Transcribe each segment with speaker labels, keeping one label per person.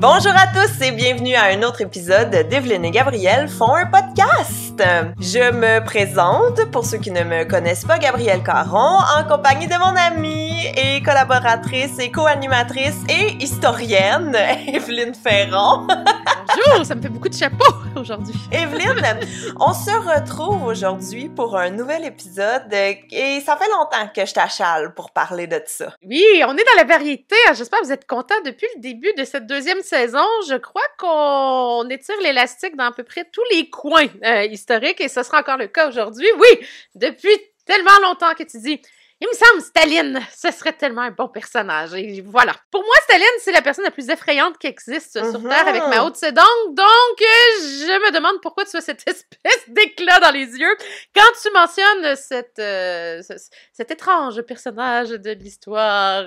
Speaker 1: Bonjour à tous et bienvenue à un autre épisode d'Evelyne et Gabrielle font un podcast. Je me présente, pour ceux qui ne me connaissent pas, Gabrielle Caron, en compagnie de mon amie et collaboratrice et co-animatrice et historienne, Evelyne Ferron.
Speaker 2: Bonjour, ça me fait beaucoup de chapeaux aujourd'hui.
Speaker 1: Evelyne, on se retrouve aujourd'hui pour un nouvel épisode et ça fait longtemps que je t'achale pour parler de ça.
Speaker 2: Oui, on est dans la variété. J'espère que vous êtes contents depuis le début de cette deuxième saison. Je crois qu'on étire l'élastique dans à peu près tous les coins historiques et ce sera encore le cas aujourd'hui. Oui, depuis tellement longtemps que tu dis... Il me semble, Staline, ce serait tellement un bon personnage. Et voilà. Pour moi, Staline, c'est la personne la plus effrayante qui existe sur Terre avec Mao Tse-tung. Donc, je me demande pourquoi tu as cette espèce d'éclat dans les yeux quand tu mentionnes cet étrange personnage de l'histoire.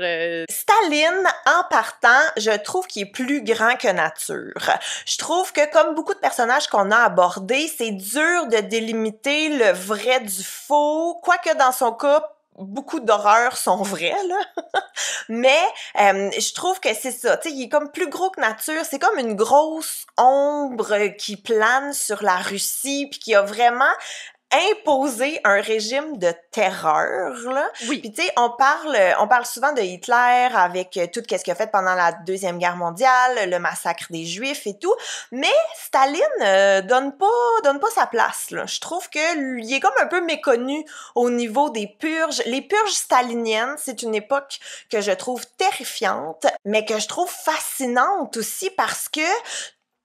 Speaker 1: Staline, en partant, je trouve qu'il est plus grand que nature. Je trouve que, comme beaucoup de personnages qu'on a abordés, c'est dur de délimiter le vrai du faux, quoique dans son cas, beaucoup d'horreurs sont vraies, là. Mais je trouve que c'est ça, tu sais, il est comme plus gros que nature. C'est comme une grosse ombre qui plane sur la Russie puis qui a vraiment imposer un régime de terreur, là.
Speaker 2: Oui.
Speaker 1: Puis tu sais, on parle souvent de Hitler avec tout ce qu'il a fait pendant la Deuxième Guerre mondiale, le massacre des Juifs et tout, mais Staline donne pas sa place, là. Je trouve que il est comme un peu méconnu au niveau des purges. Les purges staliniennes, c'est une époque que je trouve terrifiante, mais que je trouve fascinante aussi parce que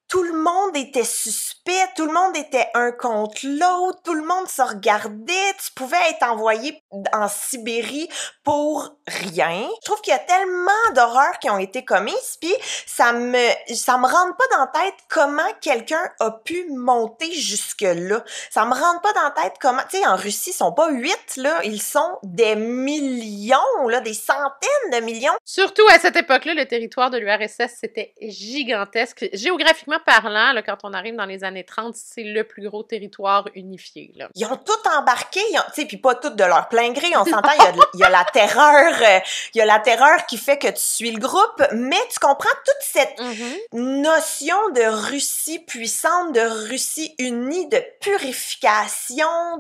Speaker 1: tout le monde était suspect, tout le monde était un contre l'autre, tout le monde se regardait, tu pouvais être envoyé en Sibérie pour rien. Je trouve qu'il y a tellement d'horreurs qui ont été commises, puis ça me rentre pas dans la tête comment quelqu'un a pu monter jusque-là. Ça me rentre pas dans la tête comment, tu sais, en Russie, ils sont pas 8, là, ils sont des millions, là, des centaines de millions.
Speaker 2: Surtout à cette époque-là, le territoire de l'URSS, c'était gigantesque. Géographiquement parlant, là, quand on arrive dans les années 30, c'est le plus gros territoire unifié, là.
Speaker 1: Ils ont tout embarqué, tu sais, puis pas tout de leur plein gré, on s'entend, il y a la terreur qui fait que tu suis le groupe, mais tu comprends toute cette notion de Russie puissante, de Russie unie, de purification,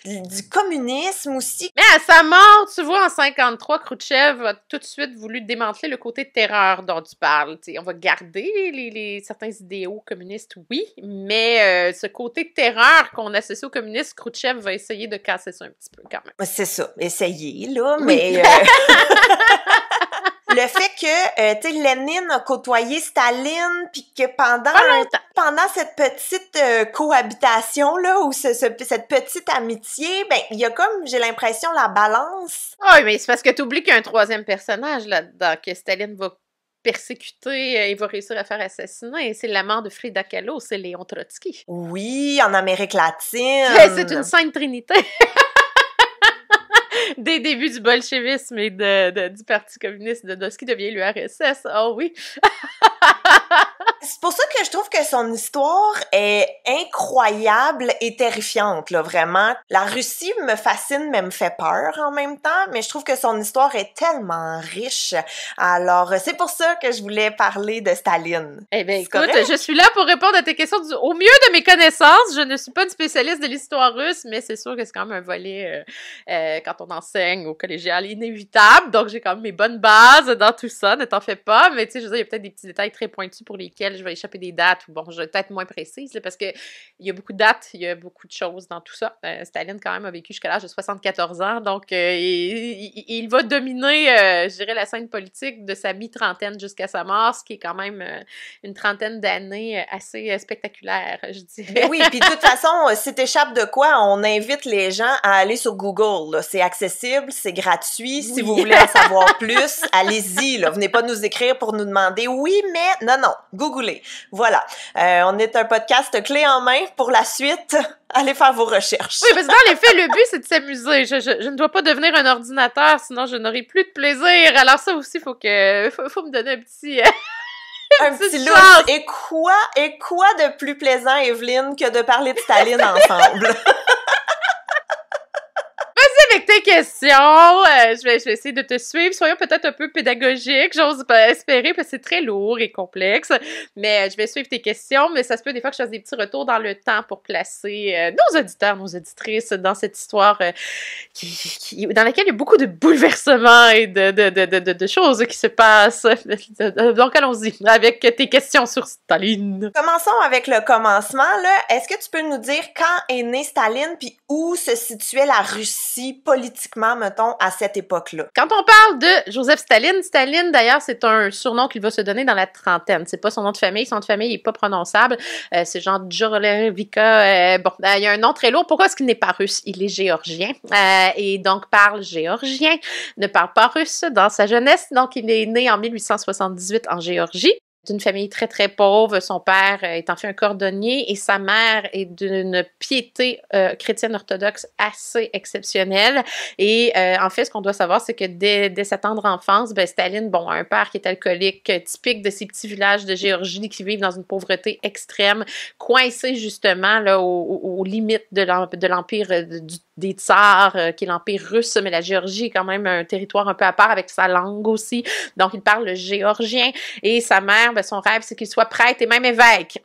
Speaker 1: du communisme aussi.
Speaker 2: Mais à sa mort, tu vois, en 53, Khrouchtchev a tout de suite voulu démanteler le côté terreur dont tu parles. T'sais, on va garder certains idéaux communistes, oui, mais ce côté terreur qu'on associe aux communistes, Khrouchtchev va essayer de casser ça un petit peu quand même.
Speaker 1: C'est ça, essayer, là,
Speaker 2: oui.
Speaker 1: Mais... Le fait que, tu sais, Lénine a côtoyé Staline, puis que pendant cette petite cohabitation, là, ou cette petite amitié, ben, il y a comme, j'ai l'impression, la balance.
Speaker 2: Oui, mais c'est parce que t'oublies qu'il y a un troisième personnage là-dedans, que Staline va persécuter et va réussir à faire assassiner. C'est l'amant de Frida Kahlo, c'est Léon Trotsky.
Speaker 1: Oui, en Amérique latine.
Speaker 2: C'est une sainte trinité. Des débuts du bolchevisme et du Parti communiste de ce qui devient l'URSS. Oh oui!
Speaker 1: C'est pour ça que je trouve que son histoire est incroyable et terrifiante, là, vraiment. La Russie me fascine, mais me fait peur en même temps, mais je trouve que son histoire est tellement riche. Alors, c'est pour ça que je voulais parler de Staline.
Speaker 2: Eh bien, écoute, je suis là pour répondre à tes questions au mieux de mes connaissances. Je ne suis pas une spécialiste de l'histoire russe, mais c'est sûr que c'est quand même un volet, quand on enseigne au collégial, inévitable. Donc, j'ai quand même mes bonnes bases dans tout ça, ne t'en fais pas. Mais tu sais, je veux dire, il y a peut-être des petits détails très pointus pour lesquels je vais échapper des dates, ou bon, je vais peut-être être moins précise, là, parce que il y a beaucoup de dates, il y a beaucoup de choses dans tout ça. Staline, quand même, a vécu jusqu'à l'âge de 74 ans, donc il va dominer, je dirais, la scène politique de sa mi-trentaine jusqu'à sa mort, ce qui est quand même une trentaine d'années assez spectaculaire, je dirais.
Speaker 1: Oui, puis de toute façon, si t'échappes de quoi, on invite les gens à aller sur Google, là. C'est accessible, c'est gratuit, si vous voulez en savoir plus, allez-y, là. Venez pas nous écrire pour nous demander « oui, mais… » Non, googlez. Voilà. On est un podcast clé en main pour la suite. Allez faire vos recherches.
Speaker 2: Oui, parce que dans les faits, le but, c'est de s'amuser. Je ne dois pas devenir un ordinateur, sinon je n'aurai plus de plaisir. Alors ça aussi, faut me donner un petit...
Speaker 1: un petit look. Et quoi de plus plaisant, Evelyne, que de parler de Staline ensemble?
Speaker 2: Vas-y avec tes tes questions. Je vais essayer de te suivre. Soyons peut-être un peu pédagogiques. J'ose pas espérer parce que c'est très lourd et complexe. Mais je vais suivre tes questions. Mais ça se peut des fois que je fasse des petits retours dans le temps pour placer nos auditeurs, nos auditrices dans cette histoire dans laquelle il y a beaucoup de bouleversements et de choses qui se passent. Donc allons-y avec tes questions sur Staline.
Speaker 1: Commençons avec le commencement, là. Est-ce que tu peux nous dire quand est né Staline puis où se situait la Russie politiquement, mettons, à cette époque-là?
Speaker 2: Quand on parle de Joseph Staline, Staline, d'ailleurs, c'est un surnom qu'il va se donner dans la trentaine. C'est pas son nom de famille. Son nom de famille est pas prononçable. C'est genre Jorlevika. Bon, il y a un nom très lourd. Pourquoi est-ce qu'il n'est pas russe? Il est géorgien. Et donc parle géorgien. Ne parle pas russe dans sa jeunesse. Donc, il est né en 1878 en Géorgie. D'une famille très, très pauvre. Son père est en fait un cordonnier et sa mère est d'une piété chrétienne orthodoxe assez exceptionnelle. Et en fait, ce qu'on doit savoir, c'est que dès sa tendre enfance, Staline, a un père qui est alcoolique, typique de ces petits villages de Géorgie qui vivent dans une pauvreté extrême, coincé justement là, aux limites de l'empire des tsars, qui est l'empire russe, mais la Géorgie est quand même un territoire un peu à part avec sa langue aussi. Donc, il parle le géorgien. Et sa mère, son rêve, c'est qu'il soit prêtre et même évêque.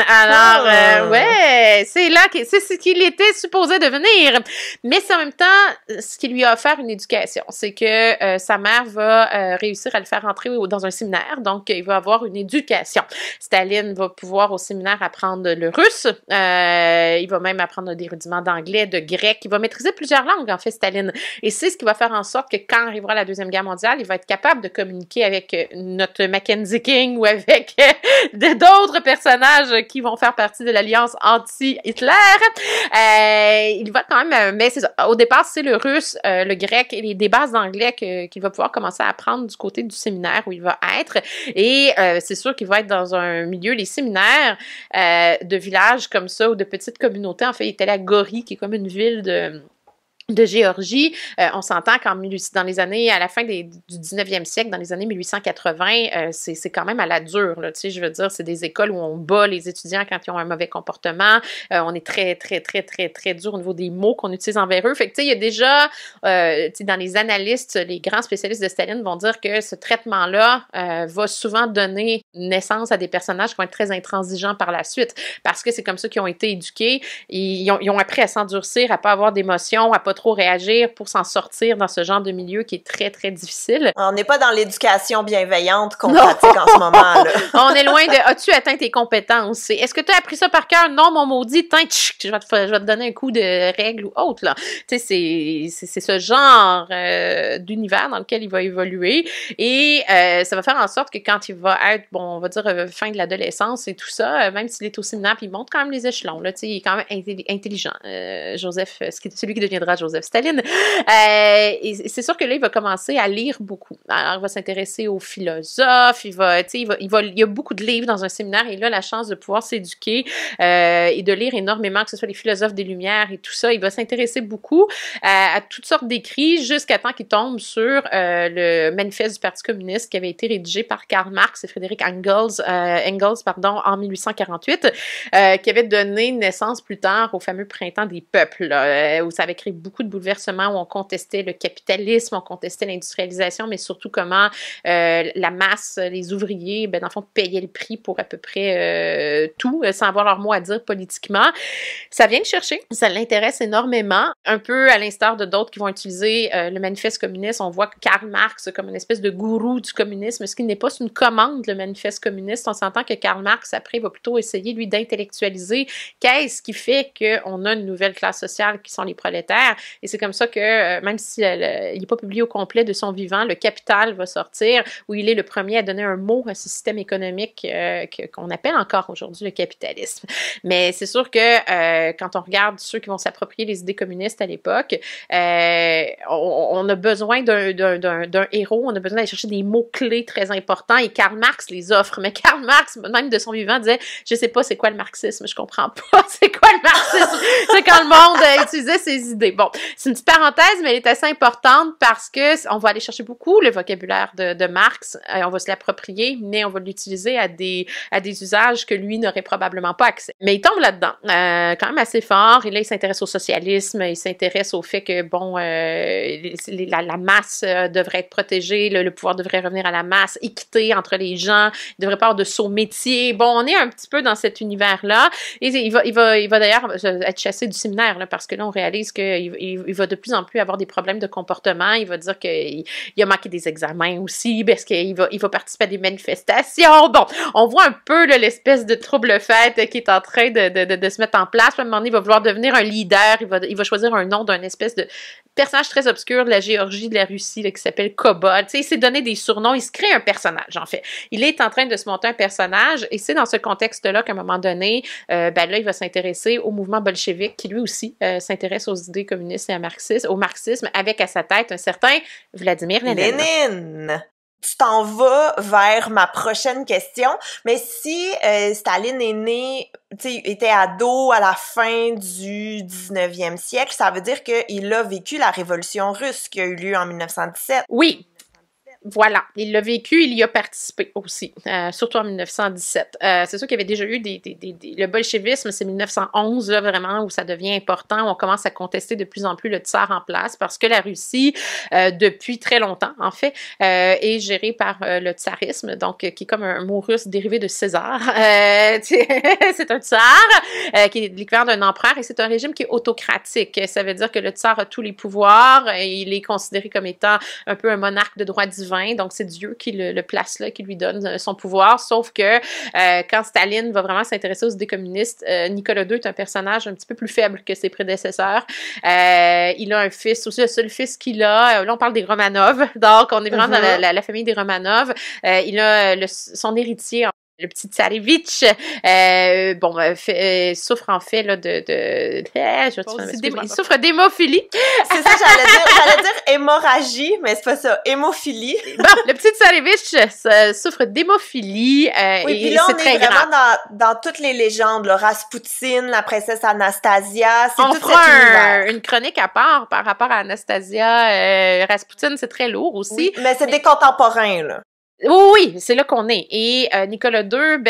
Speaker 2: Alors, ouais, c'est là que c'est ce qu'il était supposé devenir. Mais c'est en même temps ce qui lui a offert une éducation. C'est que sa mère va réussir à le faire entrer dans un séminaire. Donc, il va avoir une éducation. Staline va pouvoir au séminaire apprendre le russe. Il va même apprendre des rudiments d'anglais, de grec. Il va maîtriser plusieurs langues, en fait, Staline. Et c'est ce qui va faire en sorte que quand arrivera la Deuxième Guerre mondiale, il va être capable de communiquer avec notre Mackenzie King ou avec d'autres personnages qui vont faire partie de l'alliance anti-Hitler. Il va quand même, mais c'est ça. Au départ, c'est le russe, le grec et des bases d'anglais qu'il va pouvoir commencer à apprendre du côté du séminaire où il va être. Et c'est sûr qu'il va être dans un milieu, les séminaires de villages comme ça ou de petites communautés. En fait, il était à Gori, qui est comme une ville de Géorgie. On s'entend dans les années, à la fin du 19e siècle, dans les années 1880, c'est quand même à la dure, là, tu sais, je veux dire, c'est des écoles où on bat les étudiants quand ils ont un mauvais comportement. On est très, très, très, très, très dur au niveau des mots qu'on utilise envers eux. Fait que, tu sais, il y a déjà, tu sais, dans les analystes, les grands spécialistes de Staline vont dire que ce traitement-là va souvent donner naissance à des personnages qui vont être très intransigeants par la suite, parce que c'est comme ça qu'ils ont été éduqués. Ils ont appris à s'endurcir, à pas avoir d'émotions, à pas trop réagir pour s'en sortir dans ce genre de milieu qui est très, très difficile.
Speaker 1: On n'est pas dans l'éducation bienveillante qu'on pratique en ce moment, là.
Speaker 2: On est loin de « As-tu atteint tes compétences? » Est-ce que tu as appris ça par cœur? Non, mon maudit, je vais te donner un coup de règle ou autre, là. Tu sais, c'est ce genre d'univers dans lequel il va évoluer et ça va faire en sorte que quand il va être, on va dire, fin de l'adolescence et tout ça, même s'il est au séminaire, puis il monte quand même les échelons, là, tu sais, il est quand même intelligent. Joseph, celui qui deviendra Joseph Staline. Et c'est sûr que là, il va commencer à lire beaucoup. Alors, il va s'intéresser aux philosophes, il y a beaucoup de livres dans un séminaire et il a la chance de pouvoir s'éduquer et de lire énormément, que ce soit les philosophes des Lumières et tout ça. Il va s'intéresser beaucoup à toutes sortes d'écrits jusqu'à temps qu'il tombe sur le manifeste du Parti communiste qui avait été rédigé par Karl Marx et Friedrich Engels, en 1848, qui avait donné naissance plus tard au fameux Printemps des peuples, où ça avait créé beaucoup de bouleversements, où on contestait le capitalisme, on contestait l'industrialisation, mais surtout comment la masse, les ouvriers, dans le fond, payaient le prix pour à peu près tout, sans avoir leur mot à dire politiquement. Ça vient de chercher, ça l'intéresse énormément, un peu à l'instar de d'autres qui vont utiliser le manifeste communiste. On voit Karl Marx comme une espèce de gourou du communisme, ce qui n'est pas une commande, le manifeste communiste. On s'entend que Karl Marx, après, va plutôt essayer, lui, d'intellectualiser qu'est-ce qui fait qu'on a une nouvelle classe sociale qui sont les prolétaires. Et c'est comme ça que, même s'il n'est pas publié au complet de son vivant, le Capital va sortir, où il est le premier à donner un mot à ce système économique qu'on appelle encore aujourd'hui le capitalisme. Mais c'est sûr que quand on regarde ceux qui vont s'approprier les idées communistes à l'époque, on a besoin d'un héros, on a besoin d'aller chercher des mots-clés très importants et Karl Marx les offre. Mais Karl Marx, même de son vivant, disait « Je sais pas c'est quoi le marxisme, je comprends pas c'est quoi le marxisme. » C'est quand le monde utilisait ses idées. Bon, bon, c'est une petite parenthèse, mais elle est assez importante parce que on va aller chercher beaucoup le vocabulaire de Marx, on va se l'approprier, mais on va l'utiliser à des usages que lui n'aurait probablement pas accès. Mais il tombe là-dedans, quand même assez fort, et là, il s'intéresse au socialisme, il s'intéresse au fait que, bon, la masse devrait être protégée, le pouvoir devrait revenir à la masse, équité entre les gens, il devrait pas avoir de saut métier. Bon, on est un petit peu dans cet univers-là, et il va d'ailleurs être chassé du séminaire, là, parce que là, on réalise qu'il va de plus en plus avoir des problèmes de comportement, il va dire qu'il a manqué des examens aussi, parce qu'il va participer à des manifestations. Bon, on voit un peu l'espèce de trouble-fête qui est en train de se mettre en place. À un moment donné, il va vouloir devenir un leader, il va choisir un nom d'un espèce de personnage très obscur de la Géorgie, de la Russie, là, qui s'appelle Kobold. Tu sais, il s'est donné des surnoms, il se crée un personnage, en fait. Il est en train de se monter un personnage, et c'est dans ce contexte-là qu'à un moment donné, là, il va s'intéresser au mouvement bolchevique, qui lui aussi s'intéresse aux idées communistes et au marxisme, avec à sa tête un certain Vladimir Lénine.
Speaker 1: Lénine! Tu t'en vas vers ma prochaine question, mais si Staline est né, tu sais, était ado à la fin du 19e siècle, ça veut dire qu'il a vécu la révolution russe qui a eu lieu en 1917.
Speaker 2: Oui. Voilà, il l'a vécu, il y a participé aussi, surtout en 1917. C'est sûr qu'il y avait déjà eu le bolchevisme, c'est 1911, là, vraiment, où ça devient important, où on commence à contester de plus en plus le tsar en place, parce que la Russie, depuis très longtemps, en fait, est gérée par le tsarisme, donc qui est comme un mot russe dérivé de César. C'est un tsar qui est l'équivalent d'un empereur, et c'est un régime qui est autocratique. Ça veut dire que le tsar a tous les pouvoirs, et il est considéré comme étant un peu un monarque de droit divin. Donc, c'est Dieu qui le place là, qui lui donne son pouvoir. Sauf que quand Staline va vraiment s'intéresser aux idées communistes, Nicolas II est un personnage un petit peu plus faible que ses prédécesseurs. Il a un fils, aussi le seul fils qu'il a. Là, on parle des Romanov. Donc, on est vraiment dans la famille des Romanov. Il a son héritier, le petit tsarevitch, souffre en fait là, il souffre d'hémophilie.
Speaker 1: C'est ça, j'allais dire hémorragie, mais c'est pas ça, hémophilie.
Speaker 2: Bon, le petit tsarevitch souffre d'hémophilie,
Speaker 1: oui, puis là, on est vraiment dans toutes les légendes, là, Raspoutine, la princesse Anastasia, c'est tout cet univers.
Speaker 2: Une chronique à part par rapport à Anastasia, Raspoutine, c'est très lourd aussi.
Speaker 1: Oui, mais c'est des contemporains, là.
Speaker 2: Oui, c'est là qu'on est. Et Nicolas II,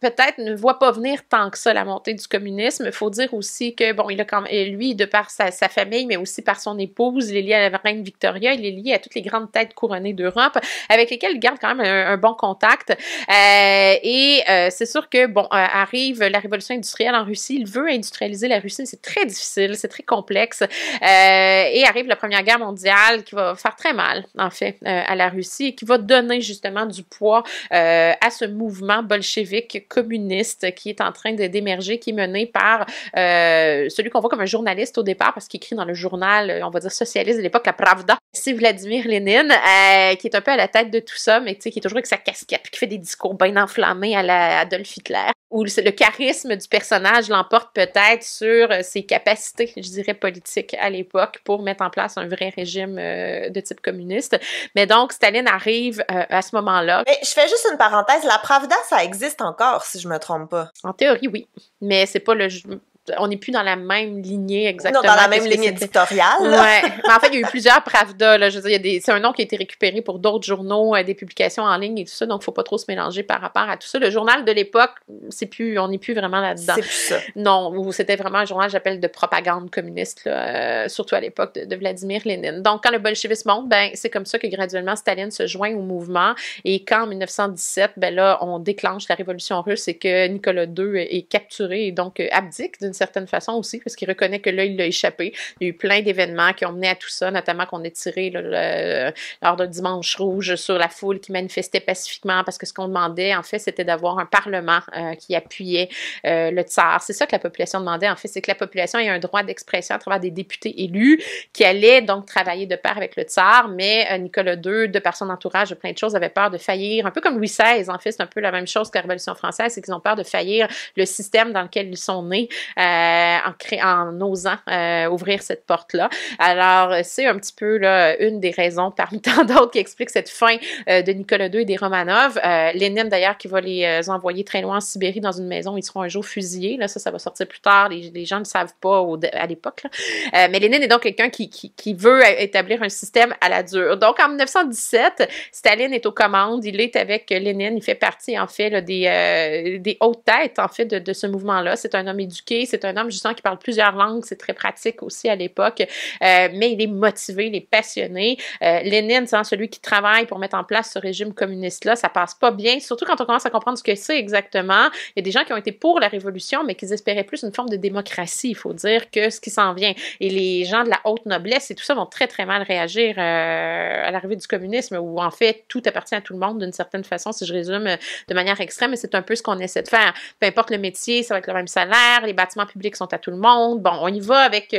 Speaker 2: peut-être ne voit pas venir tant que ça la montée du communisme. Il faut dire aussi que, bon, il a quand même, lui, de par sa famille, mais aussi par son épouse, il est lié à la reine Victoria, il est lié à toutes les grandes têtes couronnées d'Europe, avec lesquelles il garde quand même un bon contact. C'est sûr que, bon, arrive la révolution industrielle en Russie, il veut industrialiser la Russie, mais c'est très difficile, c'est très complexe. Et arrive la Première Guerre mondiale qui va faire très mal, en fait, à la Russie, et qui va donner justement du poids à ce mouvement bolchevique communiste qui est en train d'émerger, qui est mené par celui qu'on voit comme un journaliste au départ, parce qu'il écrit dans le journal, on va dire socialiste de l'époque, la Pravda. C'est Vladimir Lénine, qui est un peu à la tête de tout ça, mais qui est toujours avec sa casquette, puis qui fait des discours bien enflammés à la Adolf Hitler, où le charisme du personnage l'emporte peut-être sur ses capacités, je dirais, politiques à l'époque pour mettre en place un vrai régime de type communiste. Mais donc, Staline arrive à ce moment-là.
Speaker 1: Mais je fais juste une parenthèse, la Pravda, ça existe encore, si je me trompe pas.
Speaker 2: En théorie, oui. Mais c'est pas le... On n'est plus dans la même lignée exactement.
Speaker 1: Non, dans la même ligne éditoriale.
Speaker 2: Ouais. Mais en fait, il y a eu plusieurs Pravda, là. Je veux dire, c'est un nom qui a été récupéré pour d'autres journaux, des publications en ligne et tout ça, donc faut pas trop se mélanger par rapport à tout ça. Le journal de l'époque, on n'est plus vraiment là-dedans.
Speaker 1: C'est plus ça.
Speaker 2: Non, c'était vraiment un journal, j'appelle, de propagande communiste, là, surtout à l'époque de Vladimir Lénine. Donc, quand le bolchevisme monte, c'est comme ça que graduellement Staline se joint au mouvement, et quand en 1917, là, on déclenche la révolution russe et que Nicolas II est capturé et donc abdique d'une certaine façon aussi, parce qu'il reconnaît que là, il l'a échappé. Il y a eu plein d'événements qui ont mené à tout ça, notamment qu'on a tiré lors d'un dimanche rouge sur la foule qui manifestait pacifiquement, parce que ce qu'on demandait, en fait, c'était d'avoir un parlement qui appuyait le tsar. C'est ça que la population demandait, en fait, c'est que la population ait un droit d'expression à travers des députés élus qui allaient donc travailler de pair avec le tsar, mais Nicolas II, de par son entourage, de plein de choses, avait peur de faillir, un peu comme Louis XVI, en fait, c'est un peu la même chose que la Révolution française, c'est qu'ils ont peur de faillir le système dans lequel ils sont nés. en osant ouvrir cette porte-là. Alors, c'est un petit peu là, une des raisons parmi tant d'autres qui explique cette fin de Nicolas II et des Romanov. Lénine, d'ailleurs, qui va les envoyer très loin en Sibérie dans une maison où ils seront un jour fusillés. Là, ça va sortir plus tard. Les gens ne le savent pas à l'époque. Mais Lénine est donc quelqu'un qui veut établir un système à la dure. Donc, en 1917, Staline est aux commandes. Il est avec Lénine. Il fait partie, en fait, là, des hautes têtes, en fait, de ce mouvement-là. C'est un homme éduqué. C'est un homme, justement, qui parle plusieurs langues. C'est très pratique aussi à l'époque. Mais il est motivé, il est passionné. Lénine, c'est celui qui travaille pour mettre en place ce régime communiste-là. Ça passe pas bien, surtout quand on commence à comprendre ce que c'est exactement. Il y a des gens qui ont été pour la révolution, mais qui espéraient plus une forme de démocratie, il faut dire, que ce qui s'en vient. Et les gens de la haute noblesse et tout ça vont très, très mal réagir à l'arrivée du communisme, où en fait, tout appartient à tout le monde d'une certaine façon, si je résume de manière extrême, et c'est un peu ce qu'on essaie de faire. Peu importe le métier, ça va être le même salaire, les bâtiments publics sont à tout le monde. Bon, on y va avec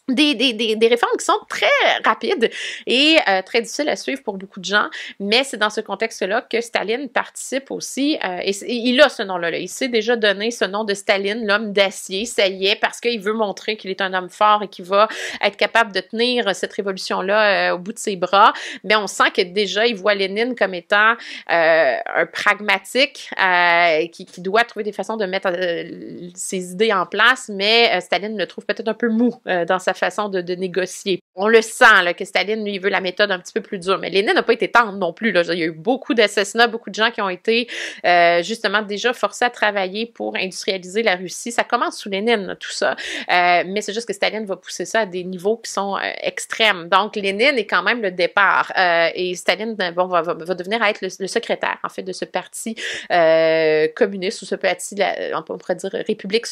Speaker 2: des réformes qui sont très rapides et très difficiles à suivre pour beaucoup de gens, mais c'est dans ce contexte-là que Staline participe aussi, et il a ce nom-là, il s'est déjà donné ce nom de Staline, l'homme d'acier, ça y est, parce qu'il veut montrer qu'il est un homme fort et qu'il va être capable de tenir cette révolution-là au bout de ses bras, mais on sent que déjà, il voit Lénine comme étant un pragmatique qui doit trouver des façons de mettre ses idées en place, mais Staline le trouve peut-être un peu mou dans sa façon de négocier. On le sent, là, que Staline, lui, il veut la méthode un petit peu plus dure. Mais Lénine n'a pas été tendre non plus, là. Il y a eu beaucoup d'assassinats, beaucoup de gens qui ont été, justement, déjà forcés à travailler pour industrialiser la Russie. Ça commence sous Lénine, là, tout ça. Mais c'est juste que Staline va pousser ça à des niveaux qui sont extrêmes. Donc, Lénine est quand même le départ. Et Staline, bon, va devenir à être le secrétaire, en fait, de ce parti communiste, ou ce parti, on pourrait dire République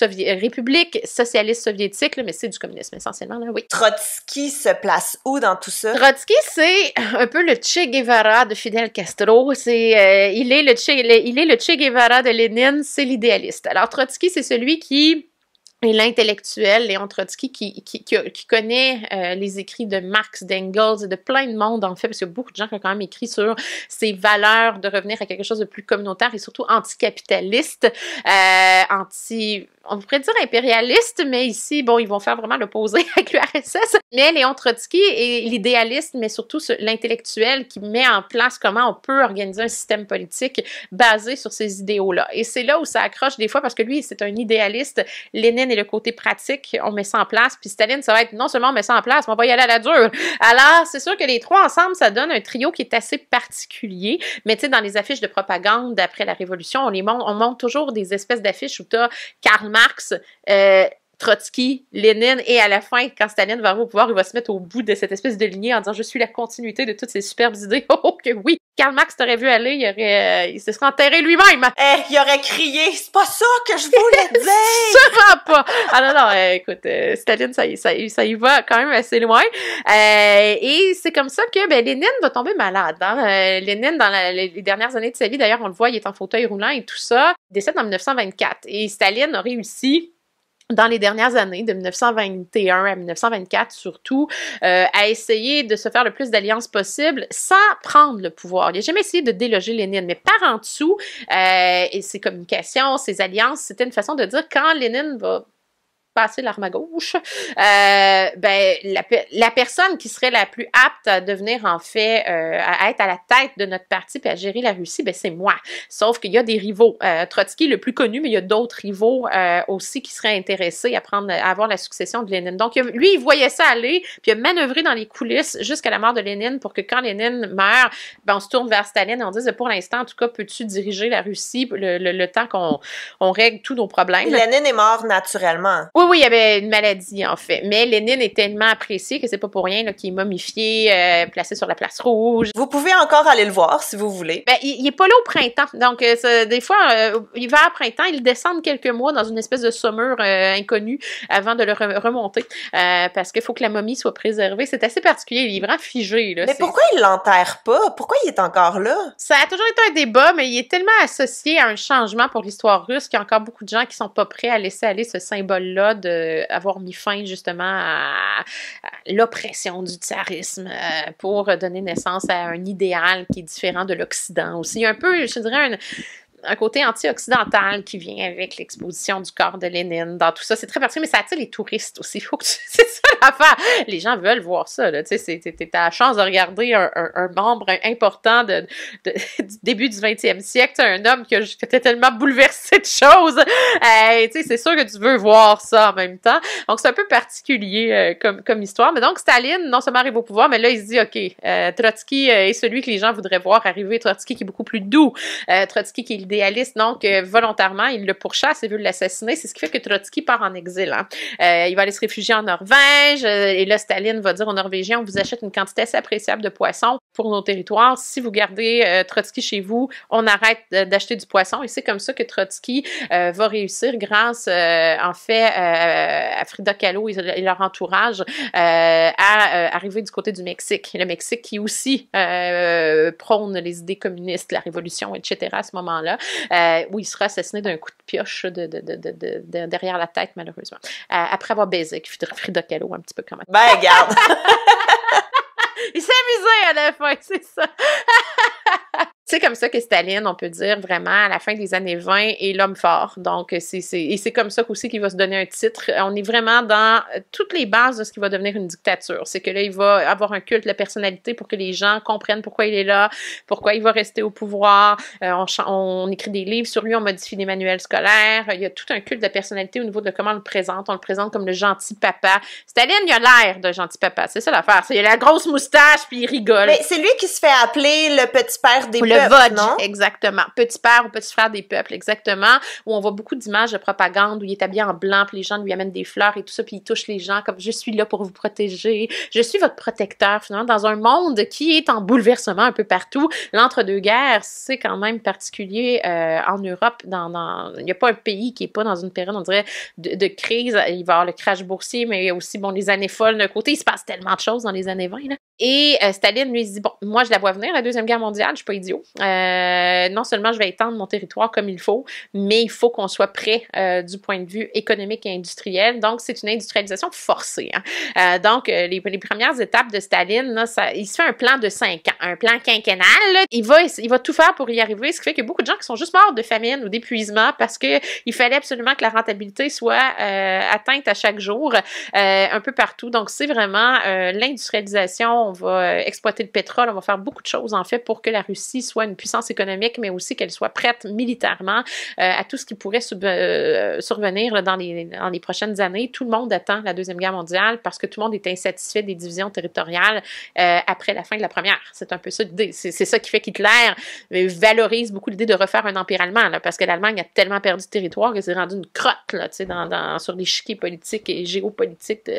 Speaker 2: socialiste soviétique, là, mais c'est du communisme essentiellement. Là, oui.
Speaker 1: Trotsky se place où dans tout ça?
Speaker 2: Trotsky, c'est un peu le Che Guevara de Fidel Castro. Il est le Che Guevara de Lénine, c'est l'idéaliste. Alors, Trotsky, c'est celui qui et l'intellectuel Léon Trotsky qui connaît les écrits de Marx, d'Engels et de plein de monde, en fait, parce qu'il y a beaucoup de gens qui ont quand même écrit sur ces valeurs de revenir à quelque chose de plus communautaire et surtout anticapitaliste, on pourrait dire impérialiste, mais ici, bon, ils vont faire vraiment l'opposé avec l'URSS. Mais Léon Trotsky est l'idéaliste, mais surtout l'intellectuel qui met en place comment on peut organiser un système politique basé sur ces idéaux-là. Et c'est là où ça accroche des fois, parce que lui, c'est un idéaliste. Lénine est le côté pratique, on met ça en place. Puis Staline, ça va être non seulement on met ça en place, mais on va y aller à la dure. Alors, c'est sûr que les trois ensemble, ça donne un trio qui est assez particulier. Mais tu sais, dans les affiches de propagande d'après la Révolution, on montre toujours des espèces d'affiches où tu as Karl Marx, Trotsky, Lénine, et à la fin, quand Staline va arriver au pouvoir, il va se mettre au bout de cette espèce de lignée en disant « Je suis la continuité de toutes ces superbes idées. » Oh que oui! Karl Marx t'aurait vu aller, il se serait enterré lui-même!
Speaker 1: Il aurait crié « C'est pas ça que je voulais dire! »
Speaker 2: Sûrement pas! Ah non, écoute, Staline, ça y va quand même assez loin. Et c'est comme ça que Lénine va tomber malade. Hein? Lénine, dans les dernières années de sa vie, d'ailleurs, on le voit, il est en fauteuil roulant et tout ça, il décède en 1924. Et Staline a réussi dans les dernières années, de 1921 à 1924 surtout, à essayer de se faire le plus d'alliances possible sans prendre le pouvoir. Il n'a jamais essayé de déloger Lénine, mais par en dessous, et ses communications, ses alliances, c'était une façon de dire quand Lénine va passer l'arme à gauche, la personne qui serait la plus apte à devenir, en fait, à être à la tête de notre parti puis à gérer la Russie, c'est moi. Sauf qu'il y a des rivaux. Trotsky, le plus connu, mais il y a d'autres rivaux aussi qui seraient intéressés à avoir la succession de Lénine. Donc, lui, il voyait ça aller, puis il a manœuvré dans les coulisses jusqu'à la mort de Lénine pour que quand Lénine meurt, on se tourne vers Staline et on dise, pour l'instant, en tout cas, peux-tu diriger la Russie le temps qu'on règle tous nos problèmes?
Speaker 1: Lénine est mort naturellement.
Speaker 2: Oui, il y avait une maladie, en fait. Mais Lénine est tellement apprécié que c'est pas pour rien qu'il est momifié, placé sur la place rouge.
Speaker 1: Vous pouvez encore aller le voir, si vous voulez.
Speaker 2: Il est pas là au printemps. Donc, des fois, hiver, printemps, il descend quelques mois dans une espèce de saumure inconnue avant de le remonter. Parce qu'il faut que la momie soit préservée. C'est assez particulier. Il est vraiment figé, là.
Speaker 1: Mais pourquoi il l'enterre pas? Pourquoi il est encore là? Ça
Speaker 2: a toujours été un débat, mais il est tellement associé à un changement pour l'histoire russe qu'il y a encore beaucoup de gens qui sont pas prêts à laisser aller ce symbole-là d'avoir mis fin justement à l'oppression du tsarisme pour donner naissance à un idéal qui est différent de l'Occident aussi. Un peu, je dirais, un côté anti-occidental qui vient avec l'exposition du corps de Lénine dans tout ça. C'est très particulier, mais ça attire les touristes aussi. C'est ça l'affaire. Les gens veulent voir ça. Tu sais, t'as la chance de regarder un membre important du début du 20e siècle, un homme qui était tellement bouleversé de choses. Tu sais, c'est sûr que tu veux voir ça en même temps. Donc, c'est un peu particulier comme histoire. Mais donc, Staline, non seulement arrive au pouvoir, mais là, il se dit, OK, Trotsky est celui que les gens voudraient voir arriver. Trotsky qui est beaucoup plus doux. Trotsky qui est l'idéaliste. Donc, volontairement, il le pourchasse et veut l'assassiner. C'est ce qui fait que Trotsky part en exil. Hein. Il va aller se réfugier en Norvège. Et là, Staline va dire aux Norvégiens, on vous achète une quantité assez appréciable de poissons pour nos territoires. Si vous gardez Trotsky chez vous, on arrête d'acheter du poisson. Et c'est comme ça que Trotsky va réussir grâce, en fait, à Frida Kahlo et leur entourage à arriver du côté du Mexique. Le Mexique qui aussi prône les idées communistes, la révolution, etc. à ce moment-là, où il sera assassiné d'un coup de pioche derrière la tête, malheureusement. Après avoir baisé avec Frida Kahlo, un petit peu quand même.
Speaker 1: Ben, regarde!
Speaker 2: Il s'est amusé à la fin, c'est ça! C'est comme ça que Staline, on peut dire vraiment, à la fin des années 20, est l'homme fort. Donc, c'est comme ça aussi qu'il va se donner un titre. On est vraiment dans toutes les bases de ce qui va devenir une dictature. C'est que là, il va avoir un culte de la personnalité pour que les gens comprennent pourquoi il est là, pourquoi il va rester au pouvoir. On écrit des livres sur lui, on modifie des manuels scolaires. Il y a tout un culte de la personnalité au niveau de comment on le présente. On le présente comme le gentil papa. Staline, il a l'air de gentil papa. C'est ça l'affaire. Il a la grosse moustache, puis il rigole.
Speaker 1: Mais c'est lui qui se fait appeler le petit père des peuples, non?
Speaker 2: Exactement. Petit père ou petit frère des peuples, exactement. Où on voit beaucoup d'images de propagande où il est habillé en blanc, puis les gens lui amènent des fleurs et tout ça, puis il touche les gens comme « je suis là pour vous protéger, je suis votre protecteur », finalement, dans un monde qui est en bouleversement un peu partout. L'entre-deux-guerres, c'est quand même particulier en Europe. Il n'y a pas un pays qui n'est pas dans une période, on dirait, de crise. Il va y avoir le crash boursier, mais aussi, bon, les années folles d'un côté. Il se passe tellement de choses dans les années 20, là. Et Staline, lui, il se dit « bon, moi, je la vois venir, la Deuxième Guerre mondiale, je suis pas idiot. Non seulement je vais étendre mon territoire comme il faut, mais il faut qu'on soit prêt du point de vue économique et industriel. Donc, c'est une industrialisation forcée. Hein. Donc, les premières étapes de Staline, là, il se fait un plan de 5 ans, un plan quinquennal. Là. Il va tout faire pour y arriver, ce qui fait qu'il y a beaucoup de gens qui sont juste morts de famine ou d'épuisement parce qu'il fallait absolument que la rentabilité soit atteinte à chaque jour, un peu partout. Donc, c'est vraiment l'industrialisation. On va exploiter le pétrole, on va faire beaucoup de choses, en fait, pour que la Russie soit une puissance économique, mais aussi qu'elle soit prête militairement à tout ce qui pourrait survenir là, dans les prochaines années. Tout le monde attend la Deuxième Guerre mondiale parce que tout le monde est insatisfait des divisions territoriales après la fin de la Première. C'est un peu ça l'idée. C'est ça qui fait qu'Hitler valorise beaucoup l'idée de refaire un empire allemand, là, parce que l'Allemagne a tellement perdu de territoire que c'est rendu une crotte là, sur l'échiquier politique et géopolitique